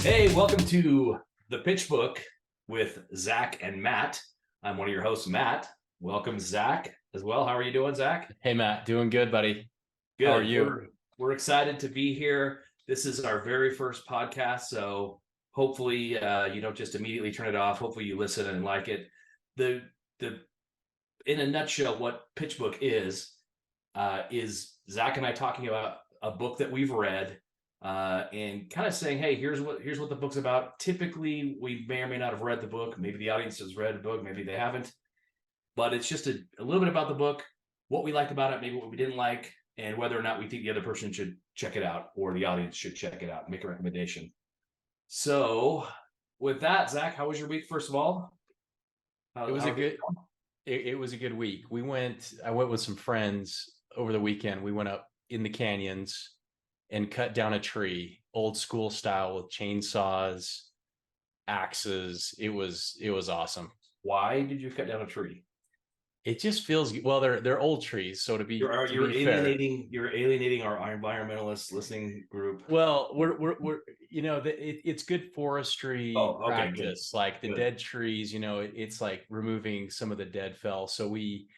Hey, welcome to the Pitch Book with Zac and Matt. I'm one of your hosts, Matt. Welcome, Zac, as well. How are you doing, Zac? Hey, Matt. Doing good, buddy. Good. How are you? We're excited to be here. This is our very first podcast, so hopefully you don't just immediately turn it off. Hopefully you listen and like it. The in a nutshell, what Pitch Book is Zac and I talking about a book that we've read. And kind of saying, hey, here's what the book's about. Typically, we may or may not have read the book. Maybe the audience has read the book, maybe they haven't. But it's just a little bit about the book, what we liked about it, maybe what we didn't like, and whether or not we think the other person should check it out or the audience should check it out, make a recommendation. So with that, Zac, how was your week, first of all? It was a good week. I went with some friends over the weekend. We went up in the canyons and cut down a tree, old school style, with chainsaws, axes. It was awesome. Why did you cut down a tree? It just feels well. They're old trees, so you're alienating our environmentalist listening group. Well, we're it's good forestry practice. Good. Like the dead trees, it's like removing some of the dead fell. So we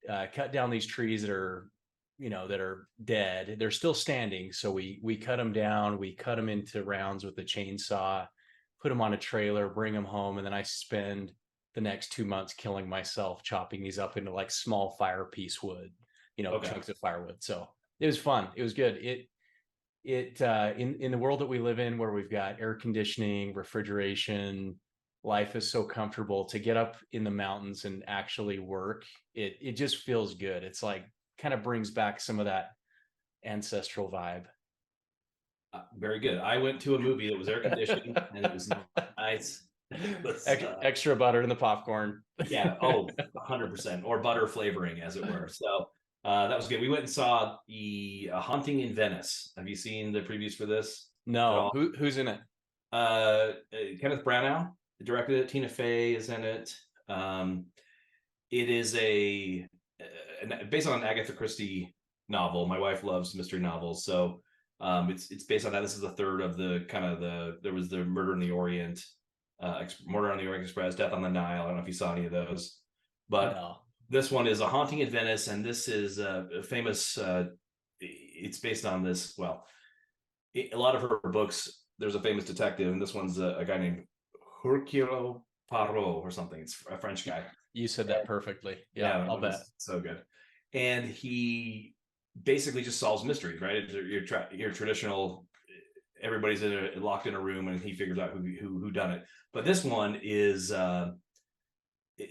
cut down these trees that are dead. They're still standing. So we cut them down. We cut them into rounds with the chainsaw, put them on a trailer, bring them home, and then I spend the next 2 months killing myself chopping these up into like small fire piece wood, chunks of firewood. So it was fun. It was good. In the world that we live in, where we've got air conditioning, refrigeration, life is so comfortable, to get up in the mountains and actually work. It just feels good. It's like kind of brings back some of that ancestral vibe. Very good. I went to a movie that was air conditioned and it was nice. Extra butter in the popcorn. Yeah. 100%. Or butter flavoring, as it were. So that was good. We went and saw the Haunting in Venice. Have you seen the previews for this? No. Who's in it? Kenneth Branagh directed it. Tina Fey is in it. It is based on an Agatha Christie novel. My wife loves mystery novels, so it's based on that. This is the third of there was the Murder on the Orient Express, Death on the Nile. I don't know if you saw any of those, but no. This one is A Haunting in Venice, and this is a famous. It's based on this. Well, a lot of her books, there's a famous detective, and this one's a guy named Hercule Poirot or something. It's a French guy. You said that perfectly. Yeah, I'll bet. So good. And he basically just solves mysteries, right? Your traditional, everybody's locked in a room and he figures out who done it. But this one is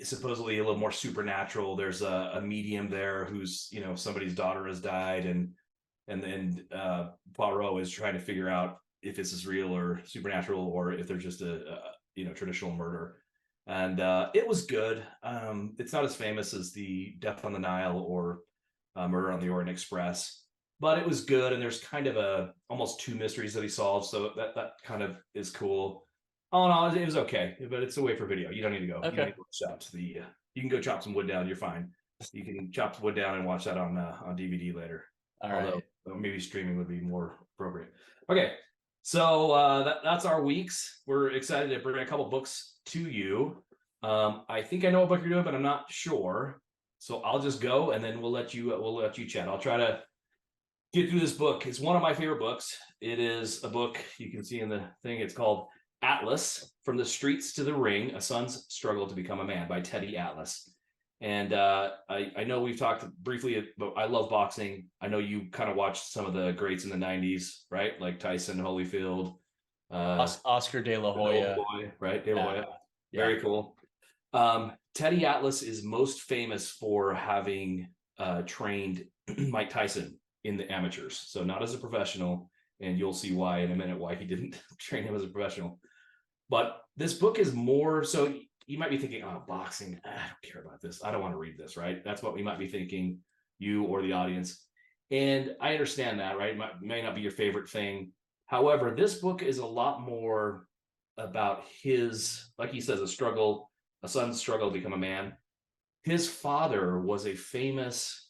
supposedly a little more supernatural. There's a medium there who's, somebody's daughter has died, and then Poirot is trying to figure out if this is real or supernatural, or if they're just a traditional murder. And it was good. It's not as famous as the Death on the Nile or Murder on the Orient Express, but it was good. And there's kind of almost two mysteries that he solves, so that kind of is cool. Oh no, it was okay, but it's a way for video. You don't need to go. Okay. You can go chop some wood down. You're fine. You can chop some wood down and watch that on DVD later. Although maybe streaming would be more appropriate. Okay. So that's our weeks. We're excited to bring a couple books to you. I think I know what book you're doing, but I'm not sure. So I'll just go, and then we'll let you chat. I'll try to get through this book. It's one of my favorite books. It is a book you can see in the thing. It's called Atlas: From the Streets to the Ring: A Son's Struggle to Become a Man by Teddy Atlas. And I know we've talked briefly about, I love boxing. I know you kind of watched some of the greats in the 90s, right? Like Tyson, Holyfield, Oscar De La Hoya, right? De La Hoya. Yeah. Very cool. Teddy Atlas is most famous for having trained Mike Tyson in the amateurs. So not as a professional, and you'll see why in a minute, why he didn't train him as a professional. But this book is more, so you might be thinking, oh, boxing, I don't care about this. I don't want to read this, right? That's what we might be thinking, you or the audience. And I understand that, right? It may not be your favorite thing. However, this book is a lot more about his, like he says, a son's struggle to become a man. His father was a famous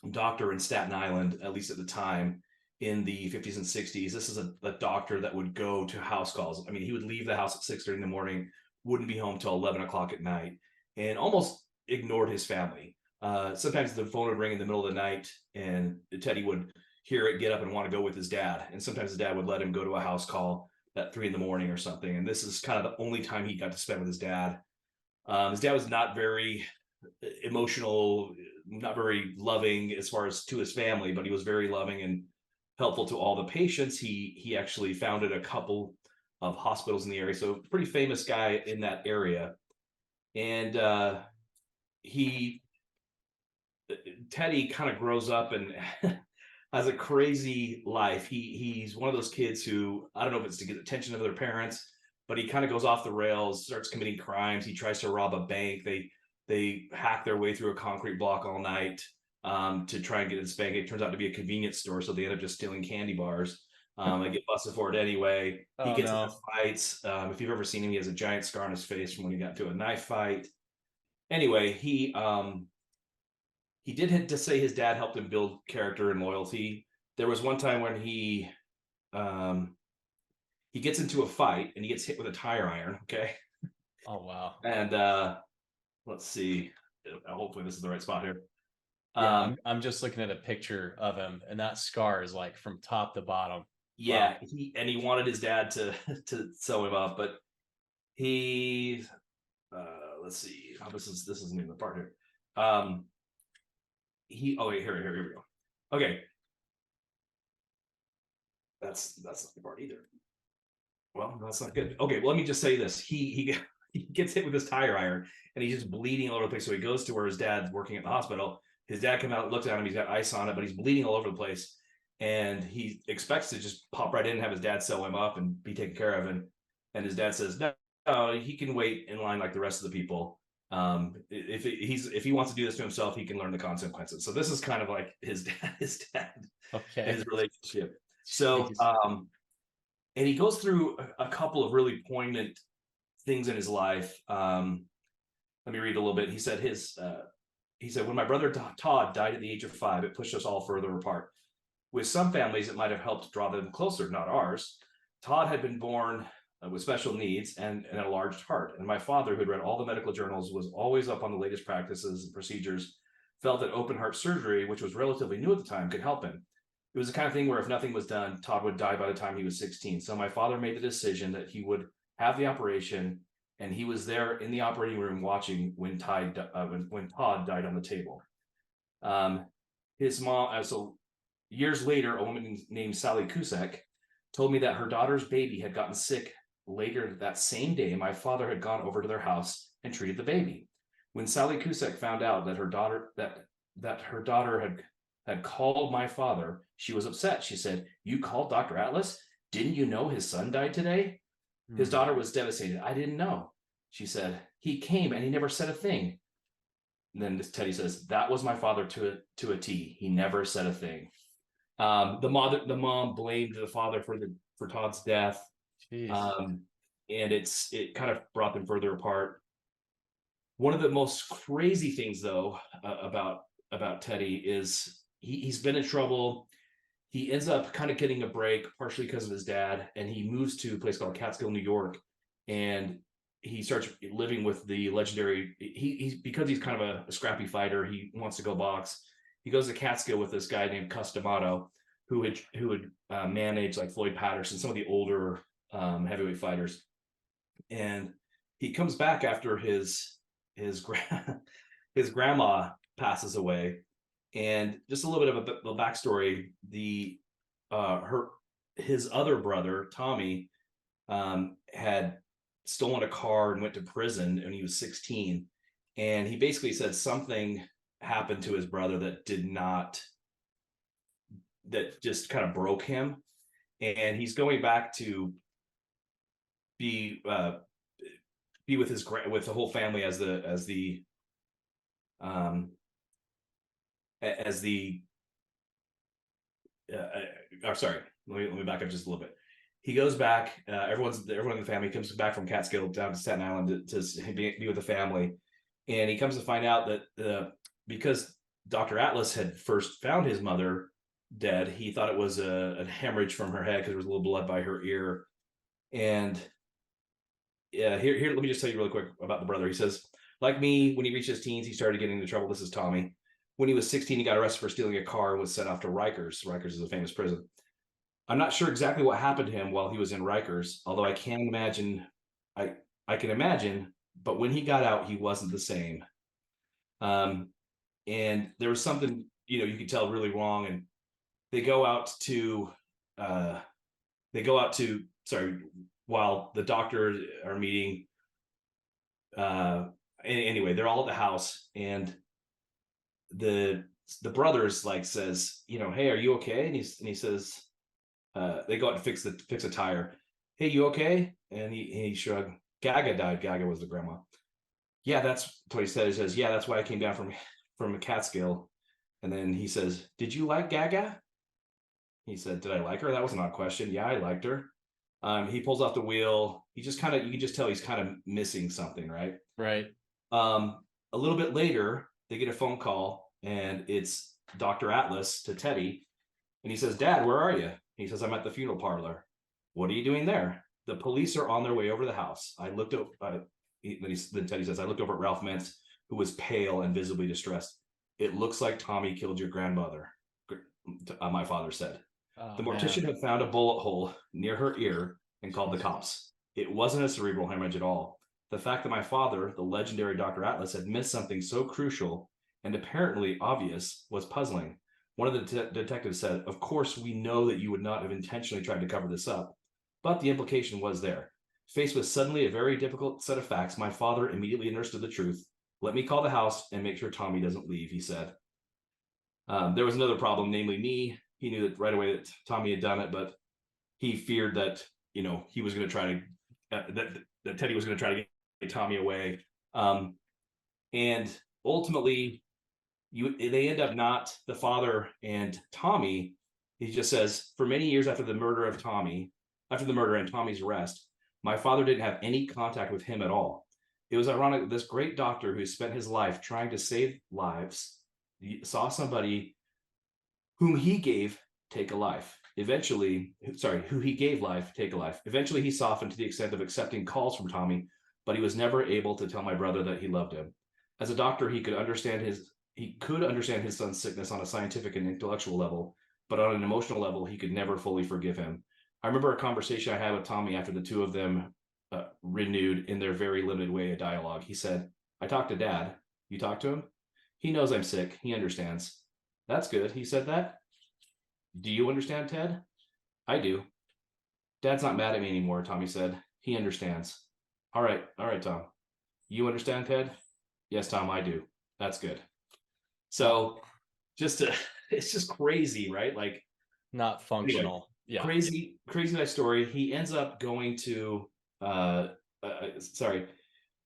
doctor in Staten Island, at least at the time. in the 50s and 60s. This is a doctor that would go to house calls. I mean, he would leave the house at 6:30 in the morning, wouldn't be home till 11 o'clock at night, and almost ignored his family. Sometimes the phone would ring in the middle of the night, and Teddy would hear it, get up, and want to go with his dad. And sometimes his dad would let him go to a house call at 3 in the morning or something. And this is kind of the only time he got to spend with his dad. His dad was not very emotional, not very loving as far as to his family, but he was very loving and helpful to all the patients. He actually founded a couple of hospitals in the area, so pretty famous guy in that area. And he Teddy kind of grows up and has a crazy life. He's one of those kids who, I don't know if it's to get attention of their parents, but he kind of goes off the rails, starts committing crimes. He tries to rob a bank. They hack their way through a concrete block all night to try and get this bank. It turns out to be a convenience store, so they end up just stealing candy bars. They get busted for it anyway. He gets into fights. If you've ever seen him, he has a giant scar on his face from when he got into a knife fight. Anyway, he did to say his dad helped him build character and loyalty. There was one time when he gets into a fight and he gets hit with a tire iron. Okay. Oh wow. And let's see. Hopefully this is the right spot here. Yeah, I'm just looking at a picture of him, and that scar is like from top to bottom. Yeah, wow. He wanted his dad to sew him up, but he let's see. Oh, this isn't even the part here. Here we go. Okay. That's not the part either. Well, that's not good. Okay, well, let me just say this. He gets hit with this tire iron and he's just bleeding all over the place. So he goes to where his dad's working at the hospital. His dad comes out, looks at him, he's got ice on it, but he's bleeding all over the place. And he expects to just pop right in and have his dad sew him up and be taken care of. And his dad says, no, he can wait in line like the rest of the people. If he wants to do this to himself, he can learn the consequences. So this is kind of like his dad, okay, his relationship. So, and he goes through a couple of really poignant things in his life. Let me read a little bit. He said when my brother Todd died at the age of 5, it pushed us all further apart. With some families, it might have helped draw them closer, not ours. Todd had been born with special needs and an enlarged heart. And my father, who had read all the medical journals, was always up on the latest practices and procedures, felt that open heart surgery, which was relatively new at the time, could help him. It was the kind of thing where if nothing was done, Todd would die by the time he was 16. So my father made the decision that he would have the operation, and he was there in the operating room watching when Todd died on the table. His mom, so years later, a woman named Sally Cusack told me that her daughter's baby had gotten sick later that same day. My father had gone over to their house and treated the baby. When Sally Cusack found out that her daughter had called my father, she was upset. She said, "You called Dr. Atlas? Didn't you know his son died today?" His daughter was devastated. "I didn't know." She said, "He came and he never said a thing." And then Teddy says, "That was my father to a T. He never said a thing." The mom blamed the father for Todd's death. And it kind of brought them further apart. One of the most crazy things, though, about Teddy is he's been in trouble. He ends up kind of getting a break, partially because of his dad, and he moves to a place called Catskill, New York, and he starts living with the legendary. Because he's kind of a scrappy fighter. He wants to go box. He goes to Catskill with this guy named Customato, who would manage like Floyd Patterson, some of the older heavyweight fighters. And he comes back after his grandma passes away. And just a little bit of a backstory: his other brother Tommy had stolen a car and went to prison when he was 16. And he basically said something happened to his brother that just kind of broke him, and he's going back to be with the whole family as the sorry, let me back up just a little bit. He goes back. Everyone in the family comes back from Catskill down to Staten Island to be with the family, and he comes to find out that because Dr. Atlas had first found his mother dead. He thought it was a hemorrhage from her head because there was a little blood by her ear. And yeah, here, let me just tell you really quick about the brother. He says, like me, when he reached his teens, he started getting into trouble. This is Tommy. When he was 16, he got arrested for stealing a car and was sent off to Rikers. Rikers is a famous prison. I'm not sure exactly what happened to him while he was in Rikers, although I can imagine, I can imagine, but when he got out, he wasn't the same. And there was something, you could tell really wrong. And they go out to, uh, sorry, while the doctors are meeting, anyway, they're all at the house, and the brothers like says, hey, are you okay? And he says, they go out to fix a tire. Hey, you okay? And he shrugged. Gaga died. Gaga was the grandma. Yeah, that's what he said. He says, yeah, that's why I came down from a Catskill. And then he says, did you like Gaga? He said, did I like her? That was an odd question. Yeah, I liked her. He pulls off the wheel. He just kind of, you can just tell he's kind of missing something, right? Right. A little bit later, they get a phone call, and it's Dr. Atlas to Teddy. And he says, Dad, where are you? He says, I'm at the funeral parlor. What are you doing there? The police are on their way over the house. I looked up, then Teddy says, I looked over at Ralph Mentz, who was pale and visibly distressed. It looks like Tommy killed your grandmother, my father said. Oh, the mortician had found a bullet hole near her ear and called the cops. It wasn't a cerebral hemorrhage at all. The fact that my father, the legendary Dr. Atlas, had missed something so crucial and apparently obvious was puzzling. One of the detectives said, of course, we know that you would not have intentionally tried to cover this up, but the implication was there. Faced with suddenly a very difficult set of facts, my father immediately understood the truth. Let me call the house and make sure Tommy doesn't leave, he said. There was another problem, namely me. He knew that right away that Tommy had done it, but he feared that, he was going to try to, that Teddy was going to try to get Tommy away. And ultimately, they end up not, the father and Tommy, he just says, for many years after the murder and Tommy's arrest, my father didn't have any contact with him at all. It was ironic that this great doctor who spent his life trying to save lives saw somebody who he gave life. Eventually, he softened to the extent of accepting calls from Tommy, but he was never able to tell my brother that he loved him. As a doctor, he could understand his son's sickness on a scientific and intellectual level, but on an emotional level, he could never fully forgive him. I remember a conversation I had with Tommy after the two of them renewed, in their very limited way, a dialogue. He said, I talked to Dad. You talked to him? He knows I'm sick. He understands. That's good. He said that. Do you understand, Ted? I do. Dad's not mad at me anymore, Tommy said. He understands. All right, Tom. You understand, Ted? Yes, Tom, I do. That's good. So it's just crazy, right? Like, not functional. Anyway, yeah. Crazy nice story. He ends up going to,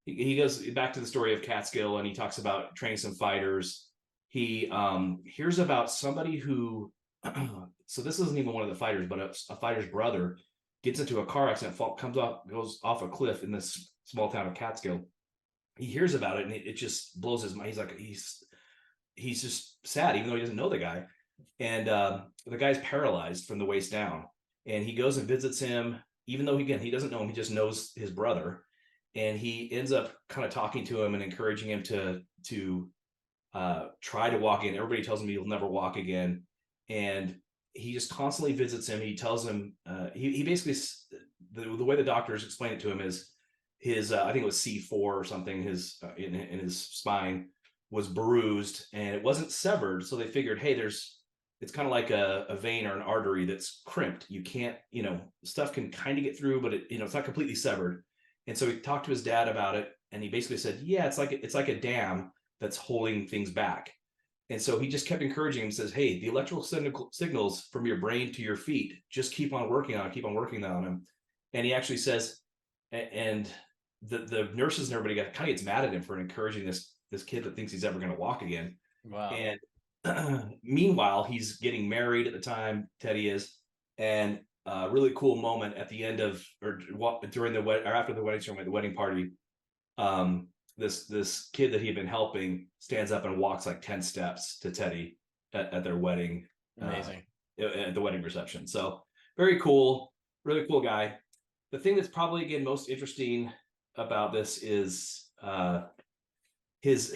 he goes back to the story of Catskill, and he talks about training some fighters. He hears about somebody who, so this isn't even one of the fighters, but a fighter's brother gets into a car accident, goes off a cliff in this small town of Catskill. He hears about it, and it just blows his mind. He's like, he's just sad, even though he doesn't know the guy. And the guy's paralyzed from the waist down, and he goes and visits him, even though he doesn't know him. He just knows his brother, and he ends up kind of talking to him and encouraging him to try to walk again. Everybody tells him he'll never walk again, and he just constantly visits him. He tells him he basically, the way the doctors explain it to him is his I think it was C4 or something, his in his spine was bruised, and it wasn't severed. So they figured, hey, it's kind of like a vein or an artery that's crimped. You can't, stuff can kind of get through, but it's not completely severed. And so he talked to his dad about it, and he basically said, yeah, it's like a dam that's holding things back. And so he just kept encouraging him, says, hey, the electrical signals from your brain to your feet, just keep on working on them. And he actually says, and the nurses and everybody kind of gets mad at him for encouraging this kid that thinks he's ever going to walk again. Wow. And meanwhile, he's getting married at the time, Teddy is, and a really cool moment at the end of, or during or after the wedding ceremony, the wedding party, this kid that he had been helping stands up and walks like 10 steps to Teddy at their wedding. Amazing. at the wedding reception. So very cool, really cool guy. The thing that's probably again most interesting about this is his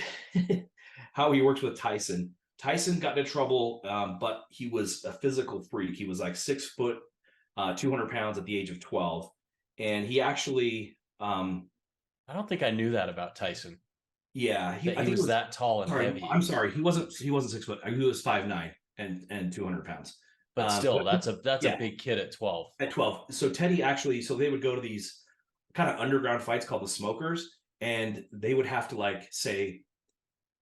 how he works with Tyson. Tyson got into trouble, but he was a physical freak. He was like 6 foot, 200 pounds at the age of 12, and he actually, I don't think I knew that about Tyson. yeah, That I he think it was was. that tall and Sorry, heavy. I'm sorry. He wasn't 6 foot. He was 5'9" and 200 pounds. But still, But that's a yeah, big kid at 12. at 12. So Teddy actually, so they would go to these kind of underground fights called the Smokers, and they would have to like say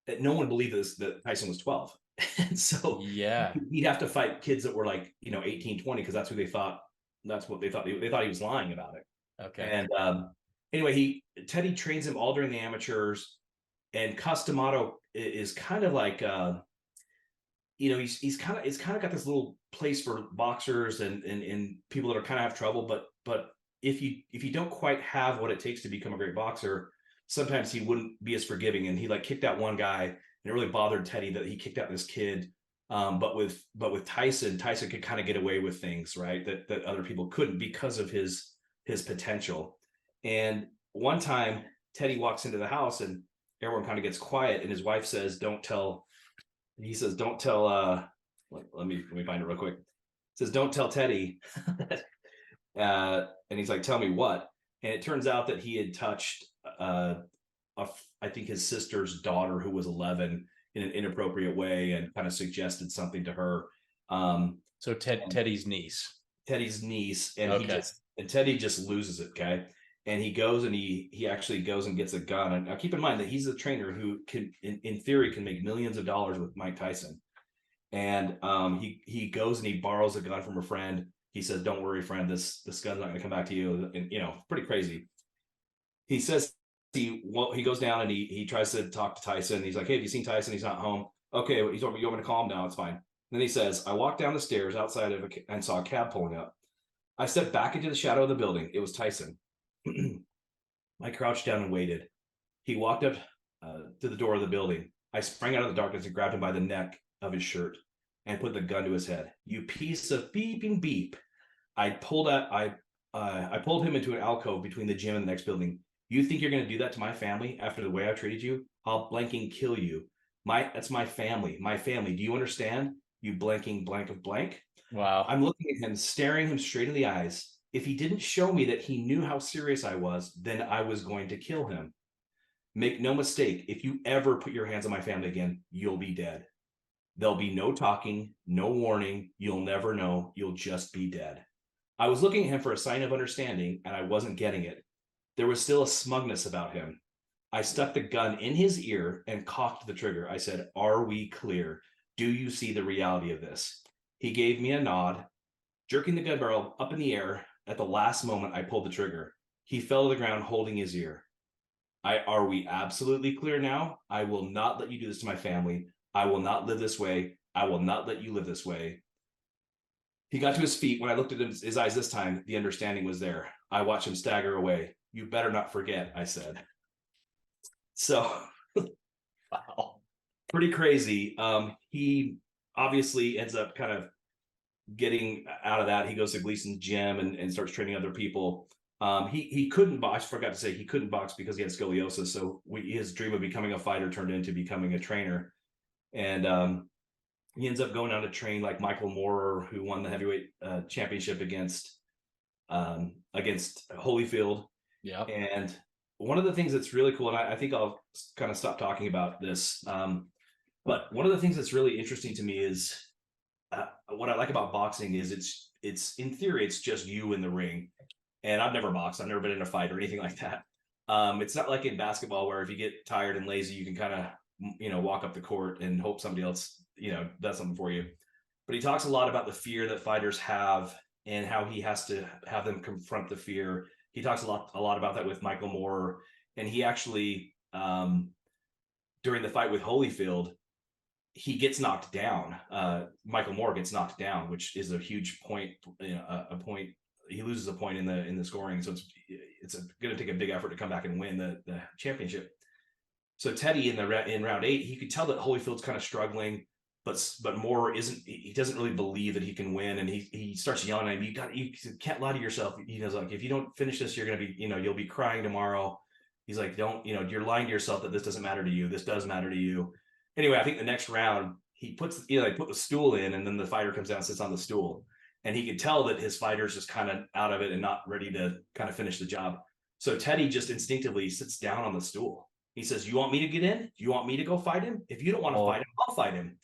that no one believed this that Tyson was 12. And so Yeah. he'd have to fight kids that were like, 18, 20, because that's who they thought, that's what they thought. They thought he was lying about it. Okay. And anyway, Teddy trains him all during the amateurs, and Customato is kind of like he's kind of, it's kind of got this little place for boxers and people that are kind of have trouble, but if you don't quite have what it takes to become a great boxer, sometimes he wouldn't be as forgiving. And he like kicked out one guy, and it really bothered Teddy that he kicked out this kid. But with Tyson could kind of get away with things, right? That other people couldn't, because of his potential. And one time Teddy walks into the house and everyone kind of gets quiet, and his wife says, "Don't tell." He says, "Don't tell." Let me find it real quick. It says, "Don't tell Teddy." And he's like, "Tell me what?" And it turns out that he had touched, I think his sister's daughter, who was 11, in an inappropriate way, and kind of suggested something to her. So Teddy's niece. Teddy's niece, and Okay. Teddy just loses it. Okay. And he goes and he actually goes and gets a gun. And now keep in mind that he's a trainer who can, in theory, can make millions of dollars with Mike Tyson. And he goes and he borrows a gun from a friend. He says, "Don't worry, friend, this gun's not going to come back to you." And pretty crazy. He says he goes down and he tries to talk to Tyson. He's like, "Hey, have you seen Tyson? He's not home." "Okay, he's over. You want me to call him now? It's fine." And then he says, "I walked down the stairs outside and saw a cab pulling up. I stepped back into the shadow of the building. It was Tyson." I crouched down and waited. He walked up to the door of the building. I sprang out of the darkness and grabbed him by the neck of his shirt and put the gun to his head. "You piece of beeping beep." I pulled him into an alcove between the gym and the next building. "You think you're going to do that to my family after the way I treated you? I'll blanking kill you. That's my family. My family. Do you understand? You blanking blank of blank." Wow. I'm looking at him, staring him straight in the eyes. If he didn't show me that he knew how serious I was, then I was going to kill him. "Make no mistake, if you ever put your hands on my family again, you'll be dead. There'll be no talking, no warning. You'll never know. You'll just be dead." I was looking at him for a sign of understanding, and I wasn't getting it. There was still a smugness about him. I stuck the gun in his ear and cocked the trigger. I said, "Are we clear? Do you see the reality of this?" He gave me a nod, jerking the gun barrel up in the air. At the last moment, I pulled the trigger. He fell to the ground holding his ear. "Are we absolutely clear now? I will not let you do this to my family. I will not live this way. I will not let you live this way." He got to his feet. When I looked at his eyes this time, the understanding was there. I watched him stagger away. "You better not forget," I said. So, Wow. pretty crazy. He obviously ends up kind of getting out of that. He goes to Gleason's gym and starts training other people. He couldn't box. I forgot to say he couldn't box because he had scoliosis. So his dream of becoming a fighter turned into becoming a trainer. And he ends up going on to train like Michael Moorer, who won the heavyweight championship against Holyfield. Yeah. And one of the things that's really cool, and I think I'll kind of stop talking about this, but one of the things that's really interesting to me is what I like about boxing is it's in theory, it's just you in the ring. And I've never boxed. I've never been in a fight or anything like that. It's not like in basketball where if you get tired and lazy, you can kind of, walk up the court and hope somebody else, does something for you. But he talks a lot about the fear that fighters have and how he has to have them confront the fear. He talks a lot about that with Michael Moorer. And he actually, during the fight with Holyfield, he gets knocked down. Michael Moorer gets knocked down, which is a huge point, a point. He loses a point in the scoring. So it's going to take a big effort to come back and win the championship. So Teddy in round 8, he could tell that Holyfield's kind of struggling. but Moore isn't. He doesn't really believe that he can win, and he starts yelling at him. You can't lie to yourself. He goes like, if you don't finish this, you're gonna be, you'll be crying tomorrow. He's like, don't, you're lying to yourself that this doesn't matter to you. This does matter to you. Anyway, I think the next round he puts, they put the stool in, and then the fighter comes down and sits on the stool, and he could tell that his fighter's just kind of out of it and not ready to kind of finish the job. So Teddy just instinctively sits down on the stool. He says, "You want me to get in? Do you want me to go fight him? If you don't want to fight him, I'll fight him."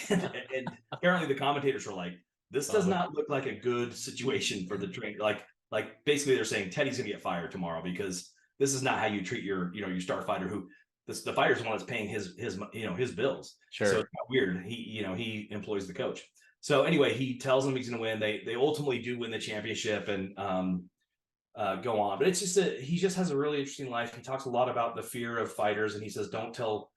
And apparently the commentators were like, "This does not look like a good situation for the trainer." Like basically they're saying Teddy's gonna get fired tomorrow because this is not how you treat your your star fighter, who the fighter's the one that's paying his his bills. Sure. So it's not weird. He employs the coach. So anyway, he tells him he's gonna win. They ultimately do win the championship and go on. But it's just he just has a really interesting life. He talks a lot about the fear of fighters, and he says, don't tell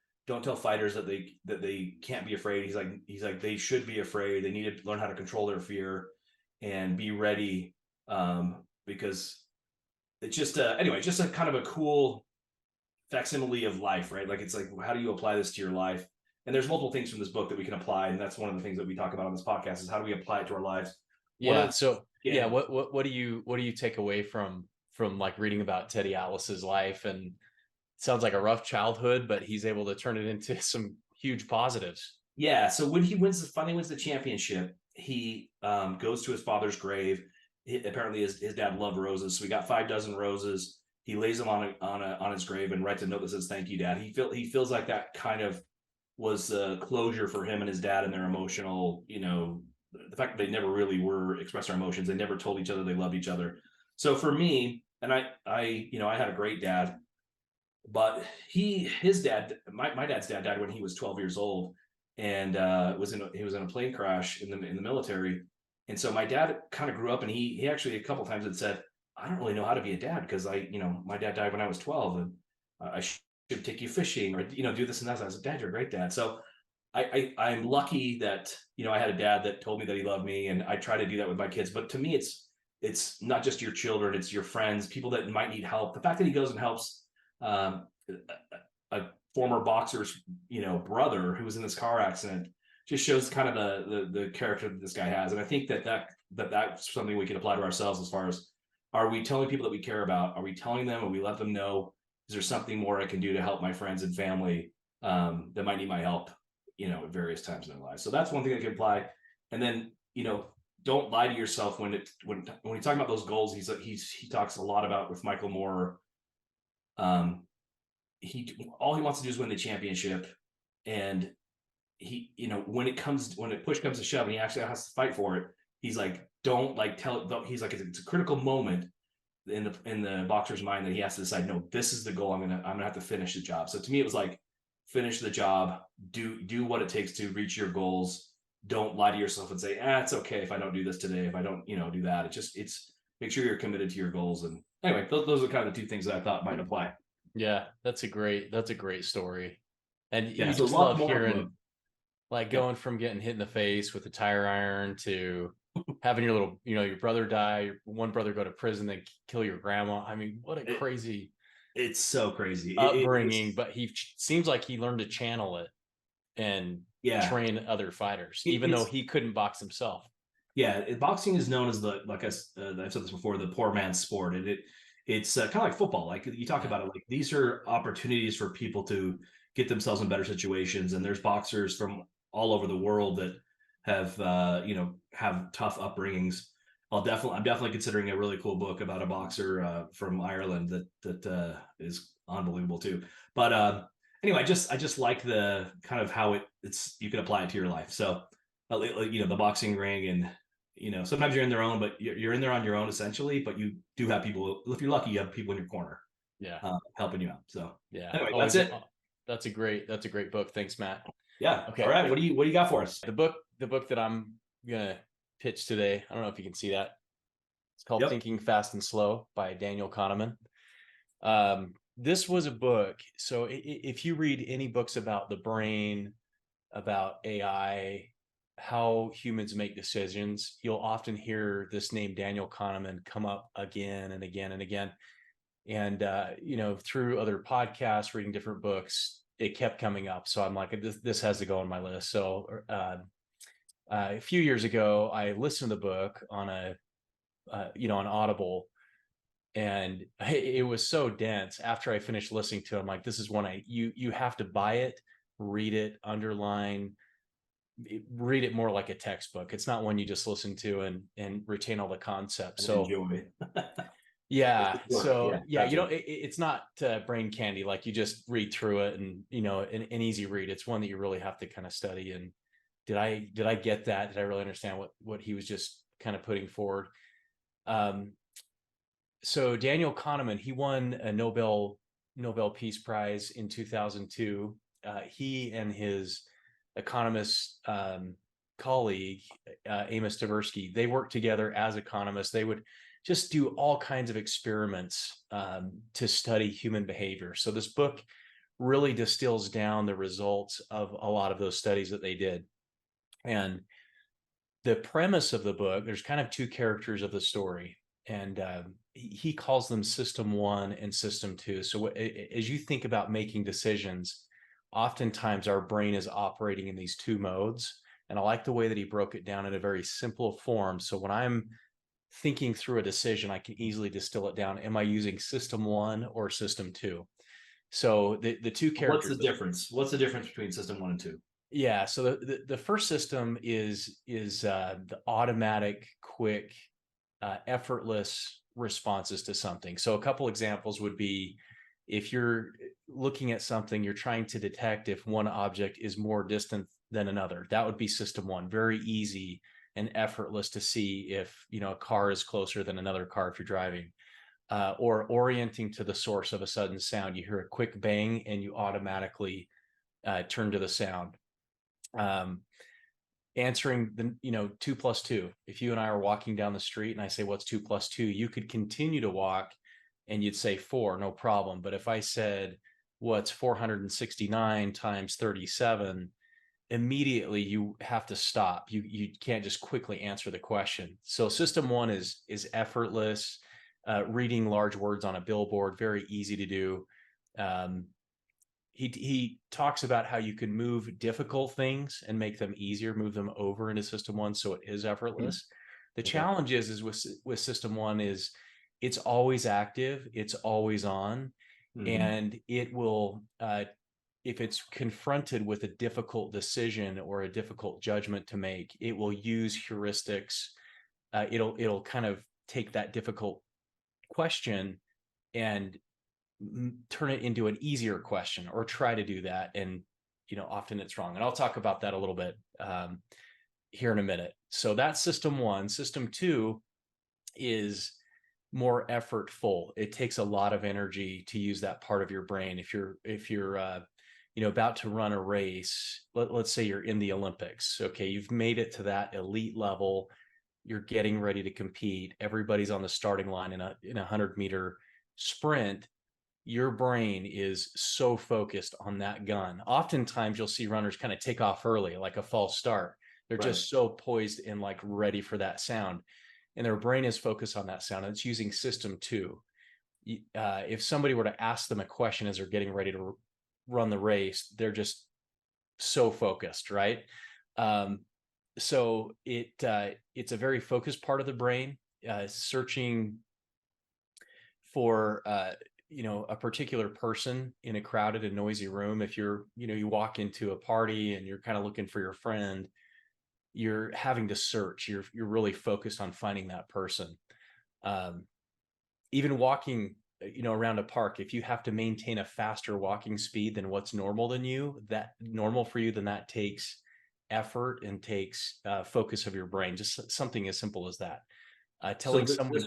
fighters that they can't be afraid. He's like they should be afraid. They need to learn how to control their fear and be ready, because it's just anyway, just a kind of a cool facsimile of life, right? Like it's like, how do you apply this to your life? And there's multiple things from this book that we can apply, and that's one of the things that we talk about on this podcast is how do we apply it to our lives. Yeah. So yeah, what do you take away from like reading about Teddy Atlas's life? And it sounds like a rough childhood, but he's able to turn it into some huge positives. Yeah. So when he finally wins the championship, he goes to his father's grave. Apparently his dad loved roses, so we got 5 dozen roses. He lays them on his grave and writes a note that says, "Thank you, Dad." He feels like that kind of was closure for him and his dad and their emotional, the fact that they never really were expressed their emotions. They never told each other they loved each other. So for me, and I had a great dad, but his dad, my dad's dad died when he was 12 years old, and he was in a plane crash in the military. And so my dad kind of grew up, and he actually a couple times had said, "I don't really know how to be a dad because my dad died when I was 12, and I should take you fishing or do this and that." So I was like, "Dad, you're a great dad." So I'm lucky that I had a dad that told me that he loved me, and I try to do that with my kids. But to me, it's not just your children; it's your friends, people that might need help. The fact that he goes and helps a former boxer's brother who was in this car accident just shows kind of the character that this guy has. And I think that's something we can apply to ourselves as far as, are we telling people that we care about? Are we telling them, or we let them know, is there something more I can do to help my friends and family that might need my help, at various times in their lives? So that's one thing that can apply. And then, don't lie to yoursself when you're talking about those goals. He talks a lot about with Michael Moore. All he wants to do is win the championship, and when push comes to shove and he actually has to fight for it, he's like, don't he's like, it's a critical moment in the boxer's mind that he has to decide, no, this is the goal. I'm gonna have to finish the job. So to me, it was like, finish the job, do what it takes to reach your goals. Don't lie to yourself and say, it's okay if I don't do this today, if I don't do that. It's make sure you're committed to your goals. And anyway, those are kind of the 2 things that I thought might apply. Yeah, that's a great story. And Yeah, you so just a lot love more hearing, like, going from getting hit in the face with a tire iron to having your little, your brother die, one brother go to prison, then kill your grandma. I mean, what a crazy, it's so crazy upbringing. But he seems like he learned to channel it and train other fighters, even though he couldn't box himself. Yeah, boxing is known as I've said this before, the poor man's sport. And it's kind of like football. Like you talk about it, like these are opportunities for people to get themselves in better situations. And there's boxers from all over the world that have have tough upbringings. I'm definitely considering a really cool book about a boxer from Ireland that is unbelievable too. But anyway, I just like the kind of how you can apply it to your life. So the boxing ring, and sometimes you're in their own, but you're in there on your own essentially. But you do have people. If you're lucky, you have people in your corner, helping you out. So anyway, that's it. That's a great book. Thanks, Matt. Yeah. Okay. All right. What do you got for us? The book that I'm gonna pitch today, I don't know if you can see that. It's called Thinking Fast and Slow by Daniel Kahneman. This was a book. So if you read any books about the brain, about AI, how humans make decisions, you'll often hear this name Daniel Kahneman come up again and again and again. And through other podcasts, reading different books, it kept coming up. So I'm like, this has to go on my list. So a few years ago, I listened to the book on on Audible, and it was so dense. After I finished listening to it, I'm like, this is one you have to buy it, read it, underline, read it more like a textbook. It's not one you just listen to and retain all the concepts. And So enjoy. yeah, Yeah, so yeah, gotcha. it's not brain candy. Like you just read through it, and an easy read. It's one that you really have to kind of study. And did I get that? Did I really understand what he was just kind of putting forward? Um, so Daniel Kahneman, he won a Nobel Peace Prize in 2002. He and his economist colleague Amos Tversky, they worked together as economists. They would just do all kinds of experiments to study human behavior. So this book really distills down the results of a lot of those studies that they did. And the premise of the book, there's kind of two characters of the story, and he calls them System One and System Two. So as you think about making decisions, oftentimes our brain is operating in these two modes. And I like the way that he broke it down in a very simple form. So when I'm thinking through a decision, I can easily distill it down. Am I using System One or System Two? So the two What's characters. the difference? What's the difference between system 1 and 2? Yeah, so the first system is the automatic, quick, effortless responses to something. So a couple examples would be if you're looking at something, you're trying to detect if one object is more distant than another. That would be system one. Very easy and effortless to see if a car is closer than another car if you're driving. Or orienting to the source of a sudden sound. You hear a quick bang and you automatically turn to the sound. Answering the 2 + 2. If you and I are walking down the street and I say what's 2 + 2, you could continue to walk and you'd say 4, no problem. But if I said what's 469 times 37, immediately you have to stop. You can't just quickly answer the question. So system one is effortless. Reading large words on a billboard, very easy to do. He talks about how you can move difficult things and make them easier, move them over into system one, so it is effortless. The Okay. challenge is with system one is it's always active, it's always on, and it will if it's confronted with a difficult decision or a difficult judgment to make, it will use heuristics. It'll kind of take that difficult question and turn it into an easier question, or try to do that. And often it's wrong, and I'll talk about that a little bit here in a minute. So that's system one. System two is more effortful. It takes a lot of energy to use that part of your brain. If you're about to run a race, let's say you're in the Olympics. Okay, you've made it to that elite level, you're getting ready to compete, everybody's on the starting line in a 100-meter sprint. Your brain is so focused on that gun. Oftentimes you'll see runners kind of take off early, like a false start. They're just so poised and like ready for that sound, and their brain is focused on that sound. And it's using system two. If somebody were to ask them a question as they're getting ready to run the race, they're just so focused, right? So it's a very focused part of the brain, searching for a particular person in a crowded and noisy room. If you walk into a party and you're kind of looking for your friend, you're having to search. You're really focused on finding that person. Even walking around a park, if you have to maintain a faster walking speed than what's normal for you, then that takes effort and takes focus of your brain. Just something as simple as that. Telling someone,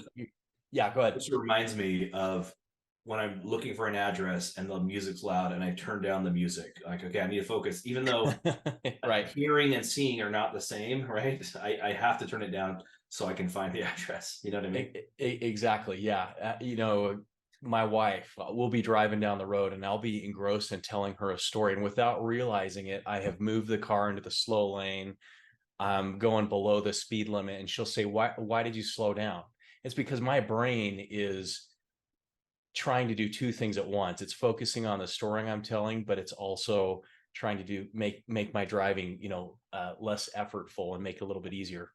yeah, go ahead. This reminds me of when I'm looking for an address and the music's loud and I turn down the music. Like, okay, I need to focus, even though right, hearing and seeing are not the same, right? I have to turn it down so I can find the address. You know what I mean? Exactly. Yeah. My wife will be driving down the road and I'll be engrossed in telling her a story. And without realizing it, I have moved the car into the slow lane. I'm going below the speed limit. And she'll say, why did you slow down? It's because my brain is trying to do two things at once. It's focusing on the story I'm telling, but it's also trying to make my driving, less effortful and make it a little bit easier.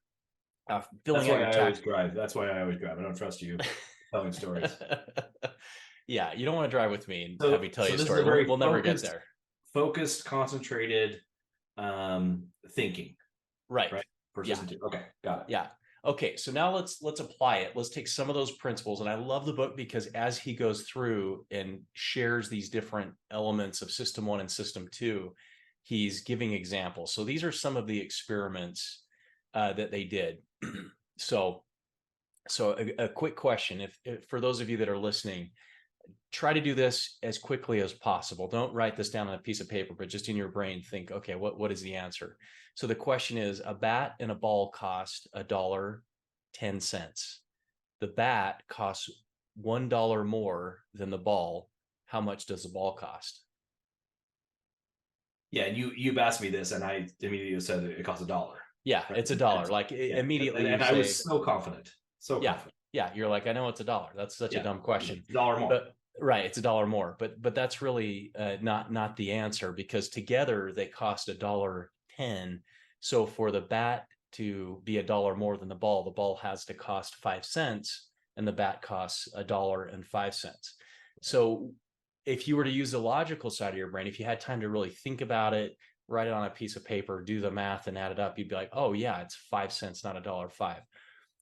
That's why I always drive. That's why I always drive. I don't trust you telling stories. Yeah, you don't want to drive with me and have me tell you a this story. is a very We'll never get there. Focused, concentrated thinking. Right. Persistent. Yeah. Okay, got it. Yeah. Okay, so now let's apply it. Let's take some of those principles. And I love the book because as he goes through and shares these different elements of system 1 and system 2, he's giving examples. So these are some of the experiments that they did. So a quick question, if for those of you that are listening, try to do this as quickly as possible. Don't write this down on a piece of paper, but just in your brain, think, okay, what is the answer? So the question is, a bat and a ball cost $1.10. The bat costs $1 more than the ball. How much does the ball cost? Yeah, you've asked me this, and I immediately said it costs $1. Yeah, right? It's $1. Like immediately, and I was so confident. Confident. Yeah, you're like, I know it's $1. That's such a dumb question. $1 more. But, right, it's $1 more. But that's really not the answer, because together they cost $1.10. So for the bat to be $1 more than the ball has to cost 5 cents, and the bat costs $1.05. So if you were to use the logical side of your brain, if you had time to really think about it, write it on a piece of paper, do the math and add it up, you'd be like, oh yeah, it's 5 cents, not $1.05.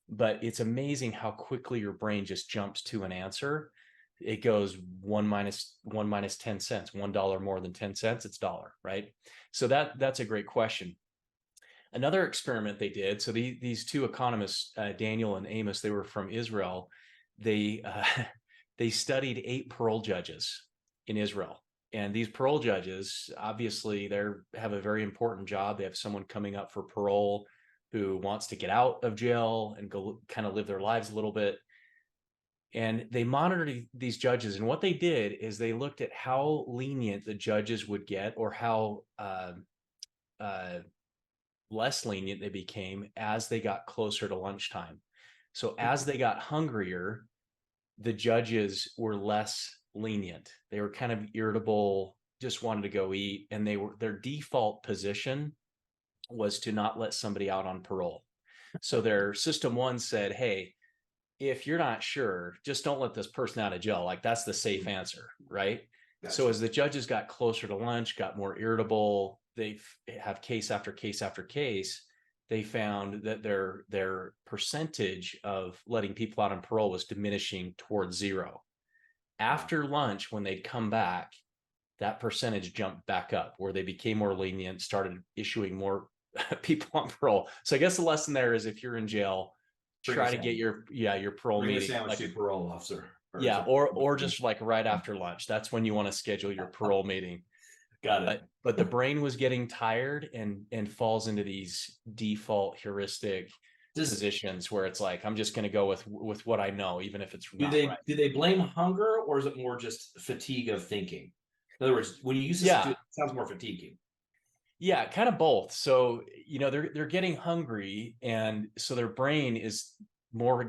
But it's amazing how quickly your brain just jumps to an answer. It goes 1 minus 10 cents, $1 more than 10 cents, it's $1, right? So that's a great question. Another experiment they did, so these two economists, Daniel and Amos, they were from Israel. They studied 8 parole judges in Israel. And these parole judges, obviously, they have a very important job. They have someone coming up for parole who wants to get out of jail and go kind of live their lives a little bit. And they monitored these judges. And what they did is they looked at how lenient the judges would get, or how less lenient they became as they got closer to lunchtime. So as they got hungrier, the judges were less lenient. They were kind of irritable, just wanted to go eat. And their default position was to not let somebody out on parole. So their system 1 said, hey, if you're not sure, just don't let this person out of jail. Like, that's the safe answer, right? Gotcha. So as the judges got closer to lunch, got more irritable, they have case after case after case, they found that their percentage of letting people out on parole was diminishing towards 0. After lunch, when they'd come back, that percentage jumped back up, where they became more lenient, started issuing more people on parole. So I guess the lesson there is, if you're in jail, try to get your parole meeting. Like a parole officer. Or just like right after lunch. That's when you want to schedule your parole meeting. Got it. But the brain was getting tired and falls into these default heuristic positions where it's like, I'm just going to go with what I know, even if it's not right. Do they blame hunger, or is it more just fatigue of thinking? In other words, when you use this, it sounds more fatiguing. Yeah, kind of both. So, they're getting hungry, and so their brain is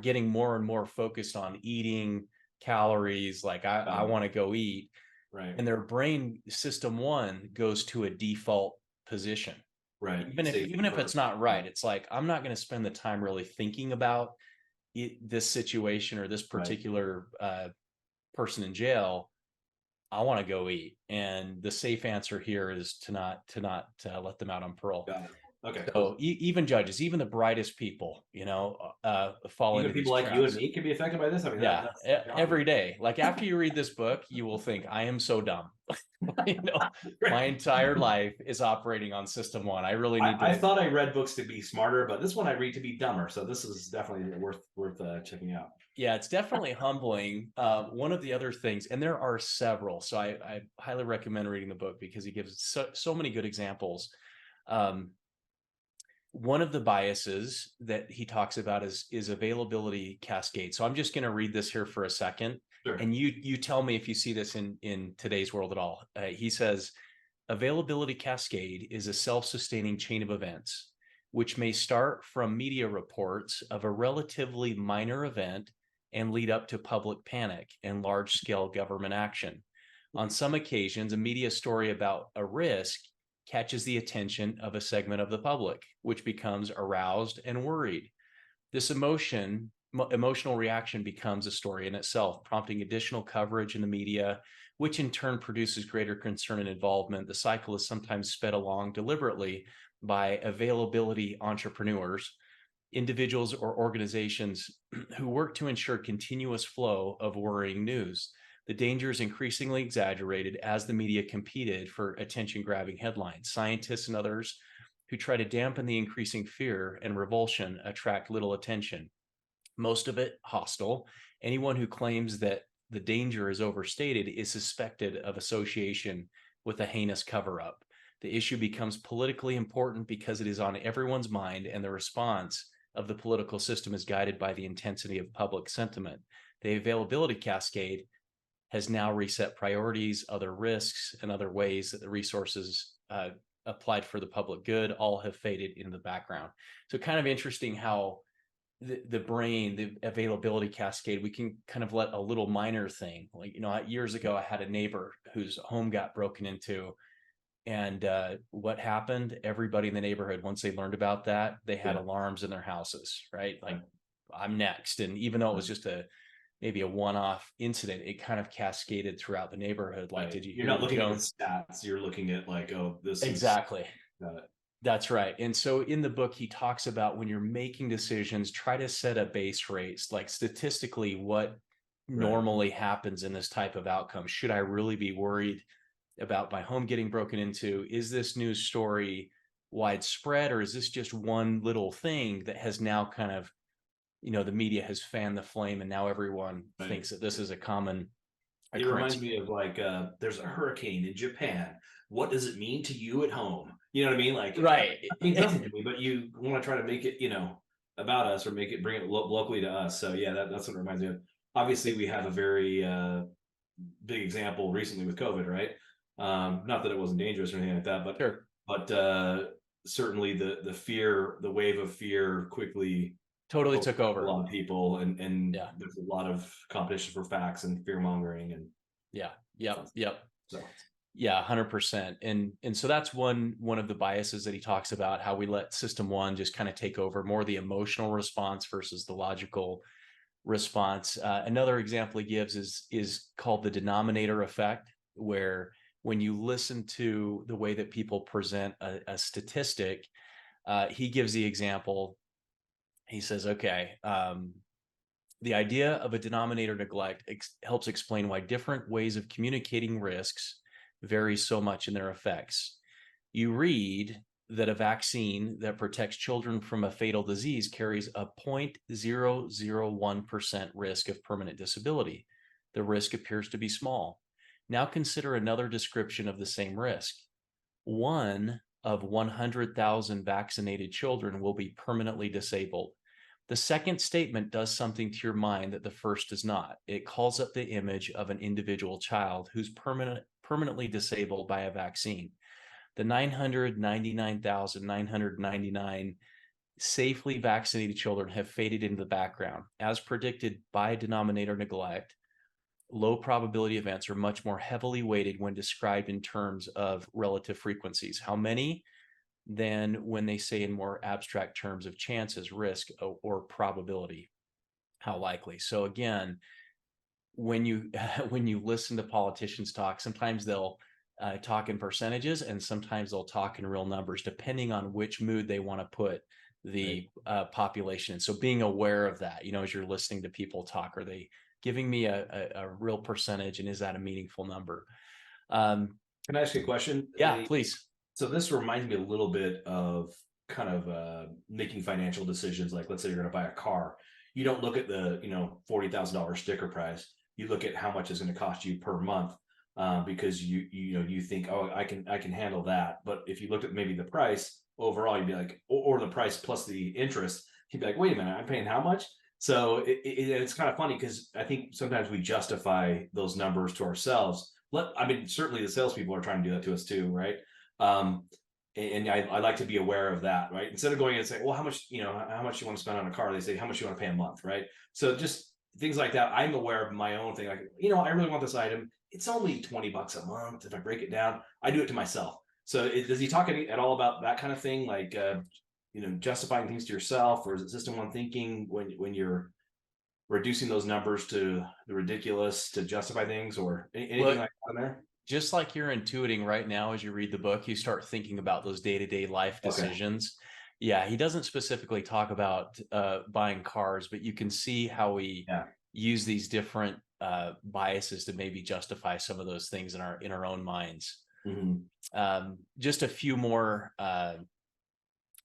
getting more and more focused on eating, calories, like I want to go eat. Right. And their brain, system 1, goes to a default position. Right. Even if it's not right, it's like, I'm not going to spend the time really thinking about this situation or this particular person in jail. I want to go eat. And the safe answer here is to not let them out on parole. Got it. Okay. So even judges, even the brightest people, fall into people like traps. You and me can be affected by this. I mean, every day. Like, after you read this book, you will think, I am so dumb. My entire life is operating on system 1. I really need to. I thought I read books to be smarter, but this one I read to be dumber. So this is definitely worth checking out. Yeah, it's definitely humbling. One of the other things, and there are several, so I highly recommend reading the book because he gives so many good examples. One of the biases that he talks about is availability cascade. So I'm just going to read this here for a second. Sure. And you tell me if you see this in today's world at all. He says, availability cascade is a self-sustaining chain of events, which may start from media reports of a relatively minor event and lead up to public panic and large-scale government action. On some occasions, a media story about a risk catches the attention of a segment of the public, which becomes aroused and worried. This emotional reaction becomes a story in itself, prompting additional coverage in the media, which in turn produces greater concern and involvement. The cycle is sometimes sped along deliberately by availability entrepreneurs, individuals or organizations who work to ensure continuous flow of worrying news. The danger is increasingly exaggerated as the media competed for attention-grabbing headlines. Scientists and others who try to dampen the increasing fear and revulsion attract little attention, most of it hostile. Anyone who claims that the danger is overstated is suspected of association with a heinous cover-up. The issue becomes politically important because it is on everyone's mind, and the response of the political system is guided by the intensity of public sentiment. The availability cascade has now reset priorities, other risks, and other ways that the resources applied for the public good all have faded into the background. So kind of interesting how the brain, the availability cascade, we can kind of let a little minor thing, like, years ago, I had a neighbor whose home got broken into. And what happened? Everybody in the neighborhood, once they learned about that, they had alarms in their houses, right? Like, I'm next. And even though it was just maybe a one-off incident, it kind of cascaded throughout the neighborhood. Like, did you You're hear not looking at the Jones? stats. You're looking at like, oh, this Exactly. Got it. That's right. And so in the book, he talks about when you're making decisions, try to set a base rate, like statistically what normally happens in this type of outcome. Should I really be worried about my home getting broken into? Is this news story widespread, or is this just one little thing that has now kind of, the media has fanned the flame, and now everyone thinks that this is a common occurrence? It reminds me of like, there's a hurricane in Japan. What does it mean to you at home? You know what I mean? Like, right. It means nothing to me, but you want to try to make it, about us, or bring it locally to us. So yeah, that's what it reminds me of. Obviously, we have a very big example recently with COVID, right? Not that it wasn't dangerous or anything like that, but Sure. but certainly the fear, the wave of fear quickly totally took over a lot of people, and yeah, there's a lot of competition for facts and fear mongering, and yep. So yeah, 100%. And so that's one of the biases that he talks about, how we let system one just kind of take over, more the emotional response versus the logical response. Another example he gives is called the denominator effect, where when you listen to the way that people present a statistic, he gives the example. He says, okay, the idea of a denominator neglect helps explain why different ways of communicating risks vary so much in their effects. You read that a vaccine that protects children from a fatal disease carries a 0.001% risk of permanent disability. The risk appears to be small. Now consider another description of the same risk. 1 of 100,000 vaccinated children will be permanently disabled. The second statement does something to your mind that the first does not. It calls up the image of an individual child who's permanently disabled by a vaccine. The 999,999 safely vaccinated children have faded into the background. As predicted by denominator neglect, low probability events are much more heavily weighted when described in terms of relative frequencies. How many? Than when they say in more abstract terms of chances, risk, or probability, how likely. So again, when you listen to politicians talk, sometimes they'll talk in percentages, and sometimes they'll talk in real numbers, depending on which mood they want to put the population in. So being aware of that, as you're listening to people talk, are they giving me a real percentage, and is that a meaningful number? Can I ask you a question? Yeah, please. So this reminds me a little bit of kind of making financial decisions. Like, let's say you're going to buy a car. You don't look at the $40,000 sticker price. You look at how much it's going to cost you per month, because you think, oh, I can handle that. But if you looked at maybe the price overall, you'd be like, or the price plus the interest, you'd be like, wait a minute, I'm paying how much? So it's kind of funny, because I think sometimes we justify those numbers to ourselves. Certainly the salespeople are trying to do that to us too, right? And I like to be aware of that, right? Instead of going and saying, well, how much you want to spend on a car? They say, how much you want to pay a month, right? So just things like that, I'm aware of my own thing. Like, you know, I really want this item. It's only $20 a month. If I break it down, I do it to myself. So does he talk at all about that kind of thing? Like, you know, justifying things to yourself, or is it system one thinking when you're reducing those numbers to the ridiculous to justify things, or anything Well, like that in there? just like you're intuiting right now as you read the book, you start thinking about those day-to-day life Okay. decisions. Yeah, he doesn't specifically talk about buying cars, but you can see how we Yeah. use these different biases to maybe justify some of those things in our own minds. Just a few more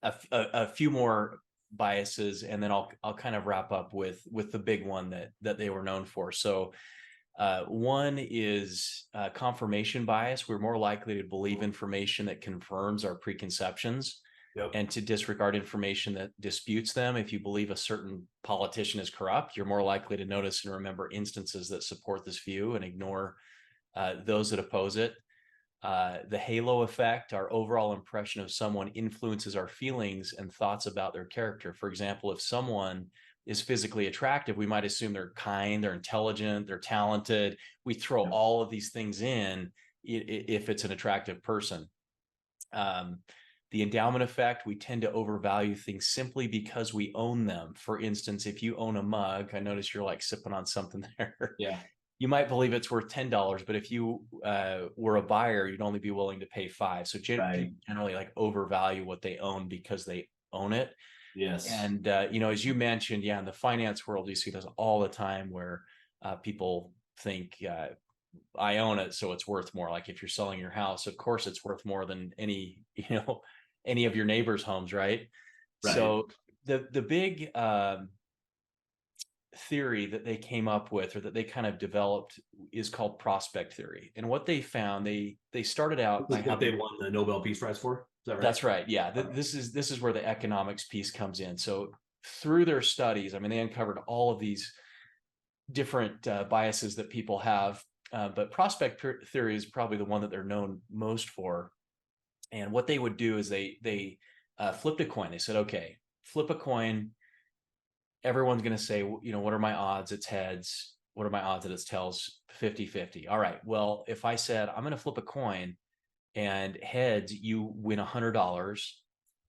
a few more biases, and then I'll kind of wrap up with the big one that they were known for. So one is confirmation bias. We're more likely to believe information that confirms our preconceptions Yep. and to disregard information that disputes them. If you believe a certain politician is corrupt, you're more likely to notice and remember instances that support this view and ignore those that oppose it. The halo effect, our overall impression of someone influences our feelings and thoughts about their character. For example, if someone is physically attractive, we might assume they're kind, they're intelligent, they're talented. We throw all of these things in if it's an attractive person. The endowment effect, we tend to overvalue things simply because we own them. For instance, if you own a mug, I notice you're like sipping on something there. Yeah. You might believe it's worth $10, but if you were a buyer, you'd only be willing to pay $5. So Right. people generally like overvalue what they own because they own it. Yes. And you know, as you mentioned, yeah, in the finance world, you see this all the time where people think I own it, so it's worth more. Like if you're selling your house, of course it's worth more than any, you know, any of your neighbors' homes, right? Right. So the big theory that they came up with, or that they kind of developed, is called prospect theory. And what they found, they started out This by is what having, they won the Nobel Peace Prize for. Is that right? that's right, yeah. Okay. This is where the economics piece comes in. So through their studies, I mean, they uncovered all of these different biases that people have, but prospect theory is probably the one that they're known most for. And what they would do is they flipped a coin. They said, okay, flip a coin. Everyone's going to say, you know, what are my odds? It's heads. What are my odds that it's tails? 50-50. All right. Well, if I said I'm going to flip a coin, and heads, you win $100,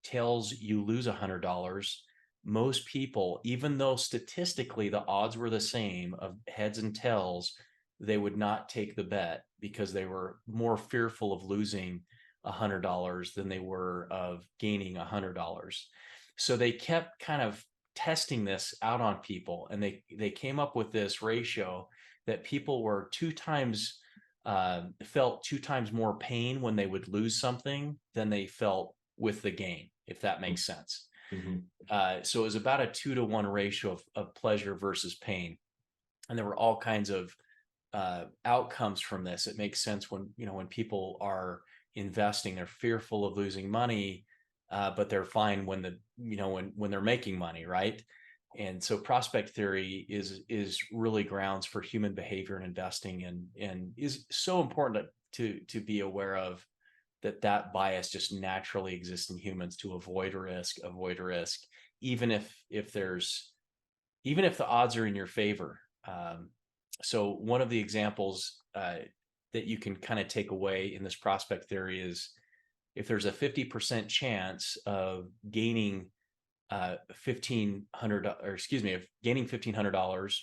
tails, you lose $100. Most people, even though statistically the odds were the same of heads and tails, they would not take the bet because they were more fearful of losing $100 than they were of gaining $100. So they kept kind of testing this out on people, and they came up with this ratio that people were felt 2 times more pain when they would lose something than they felt with the gain, if that makes sense. So it was about a 2-to-1 ratio of pleasure versus pain. And there were all kinds of outcomes from this. It makes sense when, you know, when people are investing, they're fearful of losing money, but they're fine when when they're making money, right? And so prospect theory is really grounds for human behavior and investing, and is so important to be aware of, that bias just naturally exists in humans to avoid risk, even if the odds are in your favor. So one of the examples that you can kind of take away in this prospect theory is, if there's a 50% chance of gaining $1,500,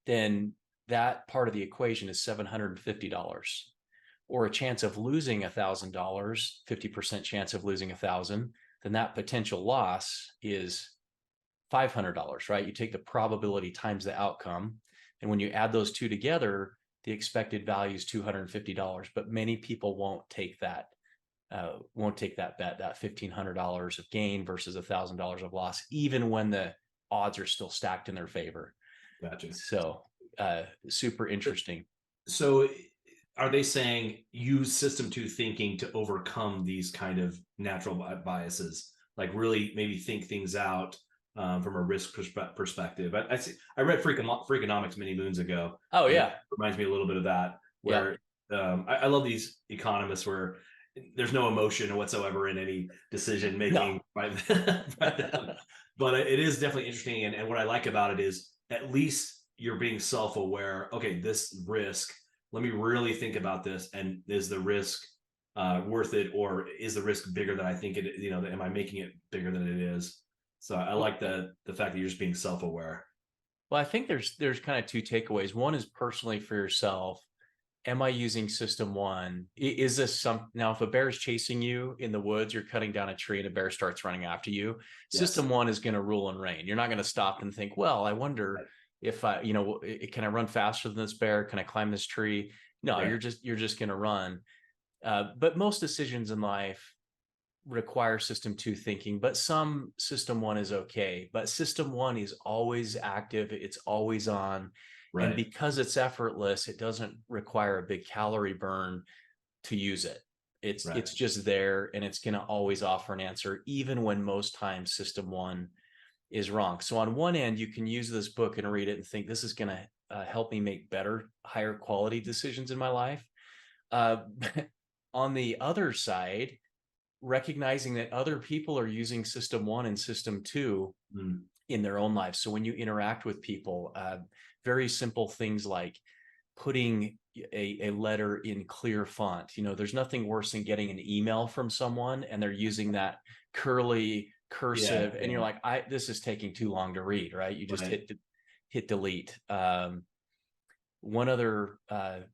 then that part of the equation is $750. Or a chance of losing $1,000, 50% chance of losing 1,000, then that potential loss is $500, right? You take the probability times the outcome, and when you add those two together, the expected value is $250. But many people won't take that bet, that $1,500 of gain versus $1,000 of loss, even when the odds are still stacked in their favor. Gotcha. So super interesting. So are they saying use system 2 thinking to overcome these kind of natural biases, like really maybe think things out from a risk perspective? I read Freakonomics many moons ago. Oh yeah, it reminds me a little bit of that, where I love these economists where there's no emotion whatsoever in any decision making by them. But it is definitely interesting, and what I like about it is at least you're being self-aware. Okay, this risk, let me really think about this. And is the risk worth it, or is the risk bigger than I think it, am I making it bigger than it is? So I like the fact that you're just being self-aware. Well, I think there's kind of two takeaways. One is personally for yourself. Am I using system one? Is this now if a bear is chasing you in the woods, you're cutting down a tree and a bear starts running after you, Yes. system one is going to rule and reign. You're not going to stop and think, well, I wonder Right. if can I run faster than this bear? Can I climb this tree? No, Right. you're just going to run. But most decisions in life require system two thinking, but some system one is okay. But system one is always active, it's always on. And Right. because it's effortless, it doesn't require a big calorie burn to use it. Right. It's just there, and it's going to always offer an answer, even when most times system one is wrong. So on one end, you can use this book and read it and think this is going to help me make better, higher quality decisions in my life. Uh, on the other side, recognizing that other people are using system one and system two in their own lives. So when you interact with people, very simple things like putting a letter in clear font. There's nothing worse than getting an email from someone and they're using that curly Yeah. cursive, and you're like, this is taking too long to read, right? You just Right. hit delete. One other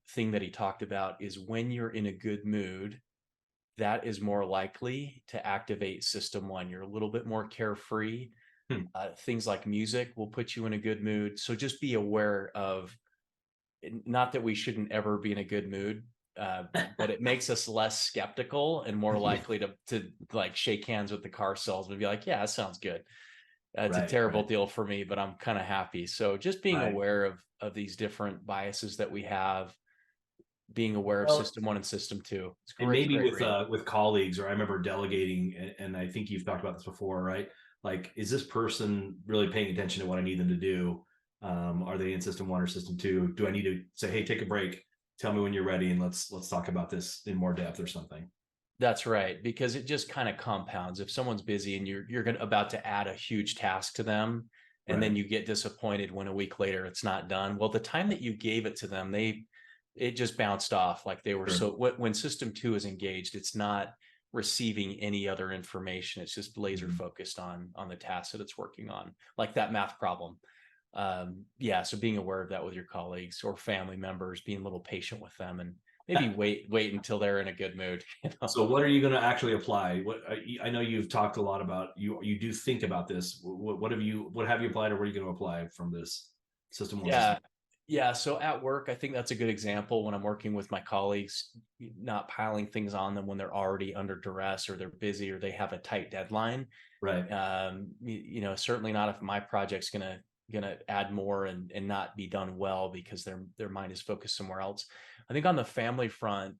thing that he talked about is when you're in a good mood, that is more likely to activate system one. You're a little bit more carefree. Hmm. Things like music will put you in a good mood. So just be aware of, not that we shouldn't ever be in a good mood, but it makes us less skeptical and more likely to like shake hands with the car salesman and be like, yeah, that sounds good. It's a Right. terrible Right. deal for me, but I'm kind of happy. So just being Right. aware of these different biases that we have, being aware of Well, system one and system two. It's and great, maybe great read. with colleagues, or I remember delegating, and I think you've talked about this before, right? Like, is this person really paying attention to what I need them to do? Are they in system one or system two? Do I need to say, hey, take a break, tell me when you're ready, and let's talk about this in more depth or something? That's right, because it just kind of compounds. If someone's busy and you're about to add a huge task to them, and Right. then you get disappointed when a week later it's not done. Well, the time that you gave it to them, it just bounced off like they were. Sure. So when system two is engaged, it's not receiving any other information. It's just laser Mhm. focused on the task that it's working on, like that math problem. Yeah, so being aware of that with your colleagues or family members, being a little patient with them, and maybe wait until they're in a good mood. So what are you going to actually apply? What I know you've talked a lot about, you do think about this. What have you applied, or what are you going to apply from this system one system? Yeah. Yeah. So at work, I think that's a good example when I'm working with my colleagues, not piling things on them when they're already under duress or they're busy or they have a tight deadline. Right. Certainly not if my project's gonna add more and not be done well because their mind is focused somewhere else. I think on the family front,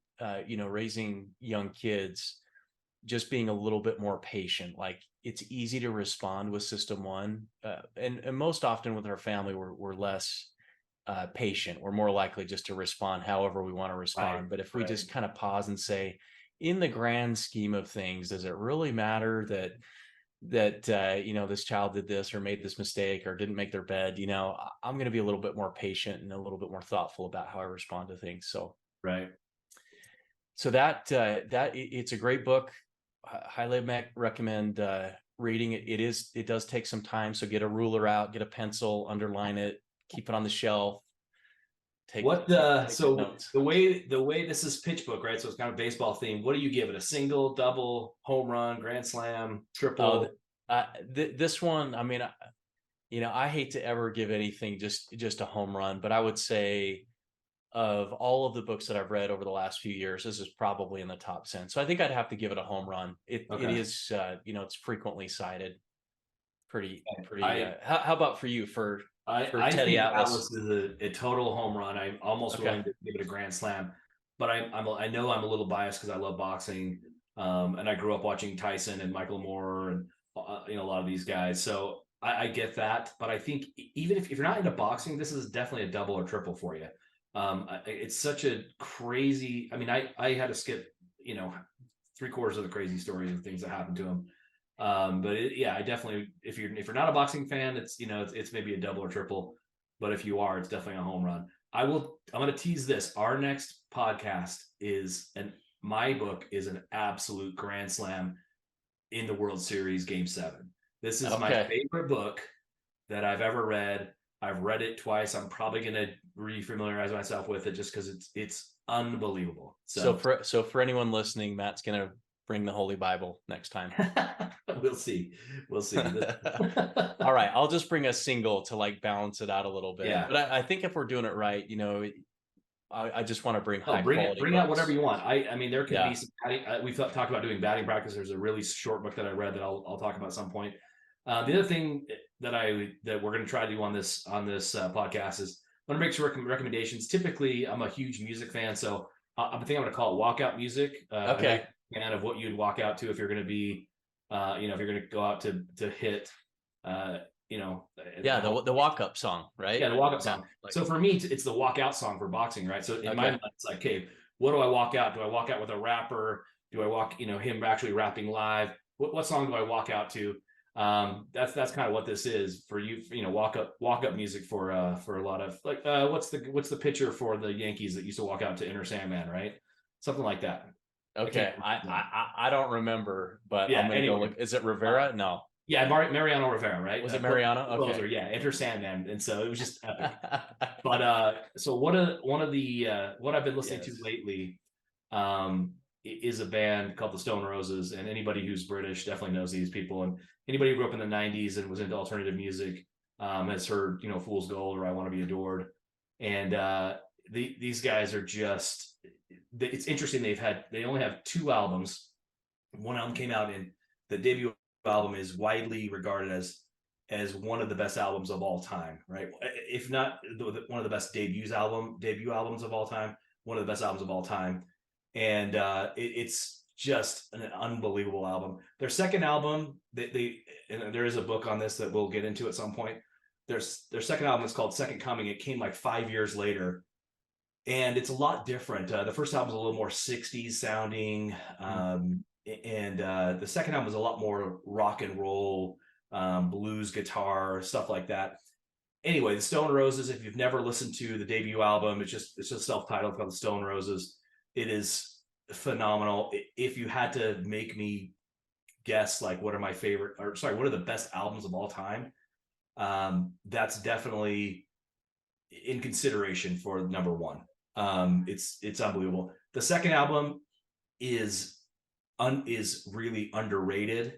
raising young kids, just being a little bit more patient. Like it's easy to respond with system one, and most often with our family, we're less patient. We're more likely just to respond however we want to Right. respond. But if we Right. just kind of pause and say, in the grand scheme of things, does it really matter that this child did this or made this mistake or didn't make their bed? I'm going to be a little bit more patient and a little bit more thoughtful about how I respond to things. Right. So it's a great book. Highly recommend reading it. It does take some time. So get a ruler out, get a pencil, underline it, keep it on the shelf. What Take good so notes. the way this is pitch book, right? So it's kind of baseball themed. What do you give it? A single, double, home run, grand slam, Oh, triple? this one. I mean, I hate to ever give anything just a home run, but I would say of all of the books that I've read over the last few years, this is probably in the top 10. So I think I'd have to give it a home run. It Okay. is, it's frequently cited. Pretty. I How about for you for I Teddy think Atlas? Atlas is a total home run. I'm almost Okay. willing to give it a grand slam, but I know I'm a little biased because I love boxing, and I grew up watching Tyson and Michael Moore and a lot of these guys. So I get that, but I think even if you're not into boxing, this is definitely a double or triple for you. It's such a crazy. I mean, I had to skip, you know, three-quarters of the crazy stories and things that happened to him. But yeah, I definitely, if you're not a boxing fan, it's maybe a double or triple. but if you are, it's definitely a home run. I'm going to tease this. Our next podcast is my book is an absolute grand slam in the World Series Game 7. This is my favorite book that I've ever read. I've read it twice. I'm probably going to refamiliarize myself with it just because it's unbelievable. So for anyone listening, Matt's going to bring the Holy Bible next time. We'll see. All right. I'll just bring a single to like balance it out a little bit. Yeah. But I think if we're doing it right, I just want to bring bring out whatever you want. I mean, there could be some we've talked about doing batting practice. There's a really short book that I read that I'll talk about at some point. The other thing that we're going to try to do on this podcast is I want to make some recommendations. Typically, I'm a huge music fan, so I think I'm going to call it walkout music. Okay. Fan of what you'd walk out to if you're going to be, if you're going to go out to hit, the walk-up song, right? Yeah, the walk-up song. So for me, it's the walkout song for boxing, right? So in my mind, it's like, okay, what do I walk out? Do I walk out with a rapper? Do I walk, him actually rapping live? What song do I walk out to? That's kind of what this is for you. Walk up music for a lot of like what's the pitcher for the Yankees that used to walk out to Enter Sandman, right? Something like that. Okay, I don't remember, but I'm gonna go look. Is it Rivera? No. Yeah, Mariano Rivera, right? Was it Mariano? Okay. Closer, yeah, Enter Sandman, and so it was just epic. But so one of the what I've been listening to lately is a band called the Stone Roses, and anybody who's British definitely knows these people, and anybody who grew up in the '90s and was into alternative music has heard Fool's Gold or I Want to Be Adored, and these guys are just. It's interesting. They only have 2 albums. One album came out in the debut album is widely regarded as one of the best albums of all time, right? If not one of the best debut albums of all time, one of the best albums of all time. And it's just an unbelievable album. Their second album, and there is a book on this that we'll get into at some point. Their second album is called Second Coming. It came like 5 years later. And it's a lot different. The first album is a little more 60s sounding. And the second album was a lot more rock and roll, blues guitar, stuff like that. Anyway, the Stone Roses, if you've never listened to the debut album, it's just self-titled called the Stone Roses. It is phenomenal. If you had to make me guess, like, what are the best albums of all time? That's definitely in consideration for number one. It's unbelievable. The second album is really underrated,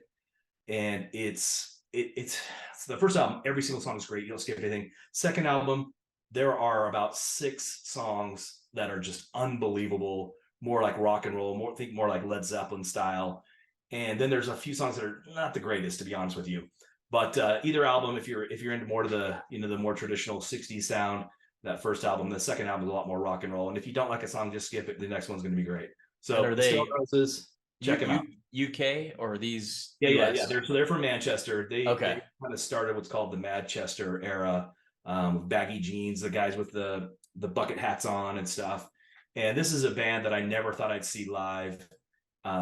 and it's the first album. Every single song is great. You don't skip anything. Second album, there are about 6 songs that are just unbelievable, more like rock and roll, more like Led Zeppelin style. And then there's a few songs that are not the greatest, to be honest with you. But either album, if you're into more to the the more traditional 60s sound, that first album, the second album is a lot more rock and roll. And if you don't like a song, just skip it. The next one's going to be great. So are they Stone Roses? Check them out. UK or these? Yeah. They're from Manchester. They kind of started what's called the Manchester era, with baggy jeans, the guys with the bucket hats on and stuff. And this is a band that I never thought I'd see live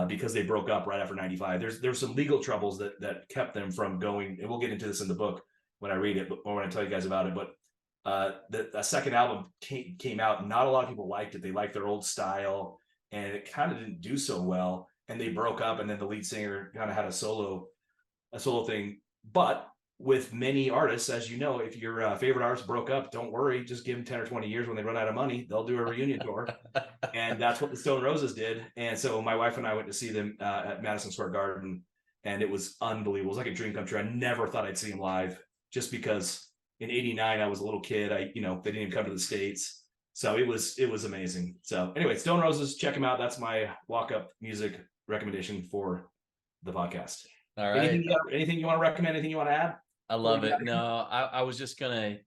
because they broke up right after '95. There's some legal troubles that kept them from going. And we'll get into this in the book when I read it, or when I tell you guys about it. But the second album came out, and not a lot of people liked it. They liked their old style, and it kind of didn't do so well. And they broke up, and then the lead singer kind of had a solo thing. But with many artists, as you know, if your favorite artist broke up, don't worry, just give them 10 or 20 years. When they run out of money, they'll do a reunion tour. And that's what the Stone Roses did. And so my wife and I went to see them at Madison Square Garden, and it was unbelievable. It was like a dream come true. I never thought I'd see them live, just because in '89 I was a little kid. They didn't even come to the States. So it was amazing. So anyway, Stone Roses, check them out. That's my walk-up music recommendation for the podcast. All right. Anything you want to recommend? Anything you want to add? I love it. No, I was just gonna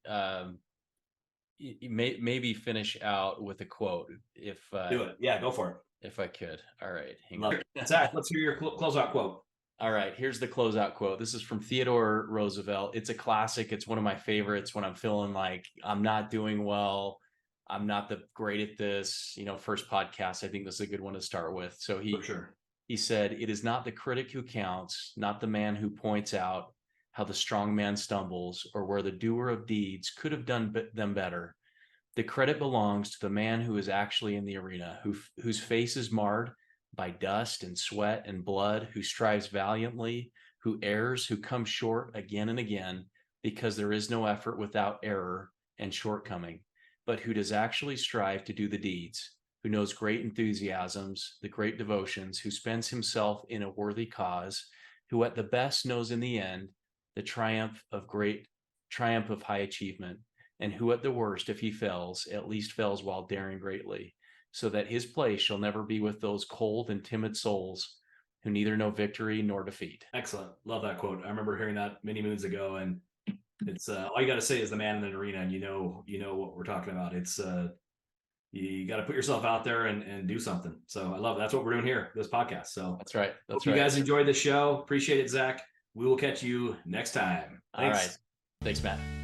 maybe finish out with a quote if do it. Yeah, go for it. If I could. All right. Hang on. Zach, let's hear your closeout quote. All right, here's the closeout quote. This is from Theodore Roosevelt. It's a classic. It's one of my favorites when I'm feeling like I'm not doing well. I'm not great at this, first podcast. I think this is a good one to start with. So he said, "It is not the critic who counts, not the man who points out how the strong man stumbles, or where the doer of deeds could have done them better. The credit belongs to the man who is actually in the arena, whose face is marred by dust and sweat and blood, who strives valiantly, who errs, who comes short again and again, because there is no effort without error and shortcoming, but who does actually strive to do the deeds, who knows great enthusiasms, the great devotions, who spends himself in a worthy cause, who at the best knows in the end the triumph of high achievement, and who at the worst, if he fails, at least fails while daring greatly, so that his place shall never be with those cold and timid souls who neither know victory nor defeat. Excellent. Love that quote. I remember hearing that many moons ago, and it's all you got to say is the man in the arena, and you know what we're talking about. It's you got to put yourself out there and do something. So I love it. That's what we're doing here, this podcast. So that's right. Hope you guys enjoyed the show. Appreciate it, Zach. We will catch you next time. Thanks. All right. Thanks, Matt.